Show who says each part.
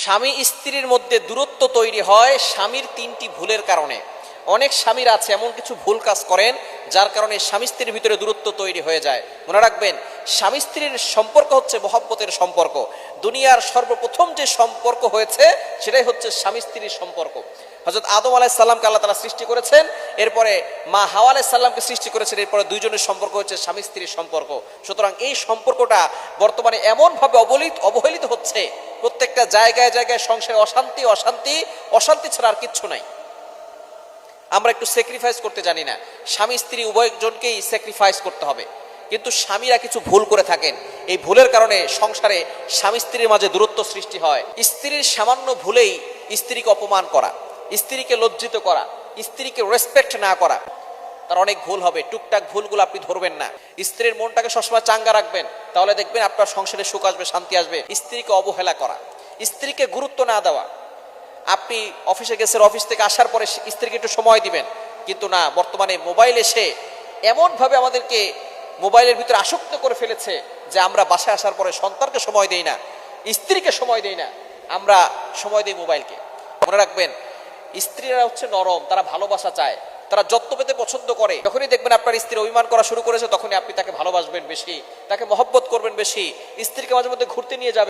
Speaker 1: স্বামী স্ত্রীর মধ্যে দূরত্ব তৈরি হয় স্বামীর তিনটি ভুলের কারণে। অনেক স্বামীর আছে এমন কিছু ভুল কাজ করেন যার কারণে স্বামী স্ত্রীর ভিতরে দূরত্ব তৈরি হয়ে যায়। মনে রাখবেন, স্বামী স্ত্রীর সম্পর্ক হচ্ছে মহব্বতের সম্পর্ক। দুনিয়ার সর্বপ্রথম যে সম্পর্ক হয়েছে সেটাই হচ্ছে স্বামী স্ত্রীর সম্পর্ক। হযরত আদম আলাইহিস সালামকে আল্লাহ তাআলা সৃষ্টি করেছেন, এরপরে মা হাওয়া আলাইহিস সালামকে সৃষ্টি করেছেন, এরপরে দুইজনের সম্পর্ক হচ্ছে স্বামী স্ত্রীর সম্পর্ক। সুতরাং এই সম্পর্কটা বর্তমানে এমনভাবে অবহেলিত হচ্ছে, প্রত্যেকটা জায়গায় জায়গায় সংসারে অশান্তি অশান্তি অশান্তি ছাড়া আর কিচ্ছু নাই। আমরা একটু স্যাক্রিফাইস করতে জানি না। স্বামী স্ত্রী উভয়জনকেই স্যাক্রিফাইস করতে হবে, কিন্তু স্বামীরা কিছু ভুল করে থাকেন। এই ভুলের কারণে সংসারে স্বামী স্ত্রীর মাঝে দূরত্ব সৃষ্টি হয়। স্ত্রীর সামান্য ভুলেই স্ত্রীকে অপমান করা, স্ত্রীকে লজ্জিত করা, স্ত্রীকে রেসপেক্ট না করা, তার অনেক ভুল হবে। টুকটাক ভুলগুলো আপনি ধরবেন না। স্ত্রীর মনটাকে সবসময় চাঙ্গা রাখবেন, তাহলে দেখবেন আপনার সংসারে সুখ আসবে, শান্তি আসবে। স্ত্রীকে অবহেলা করা, স্ত্রীকে গুরুত্ব না দেওয়া। আপনি অফিসে গেছেন, অফিস থেকে আসার পরে স্ত্রীকে একটু সময় দিবেন, কিন্তু না, বর্তমানে মোবাইল এসে এমনভাবে আমাদেরকে মোবাইলের ভিতরে আসক্ত করে ফেলেছে যে আমরা বাসায় আসার পরে সন্তানকে সময় দেই না, স্ত্রীকে সময় দেই না, আমরা সময় দিই মোবাইলকে। মনে রাখবেন, স্ত্রীরা হচ্ছে নরম, তারা ভালোবাসা চায়, তারা যত্ন পেতে পছন্দ করে। যখনই দেখবেন আপনার স্ত্রী অভিমান করা শুরু করেছে, তখনই আপনি তাকে ভালোবাসবেন বেশি, তাকে মহব্বত করবেন বেশি, স্ত্রীকে মাঝে মধ্যে ঘুরতে নিয়ে যাবেন।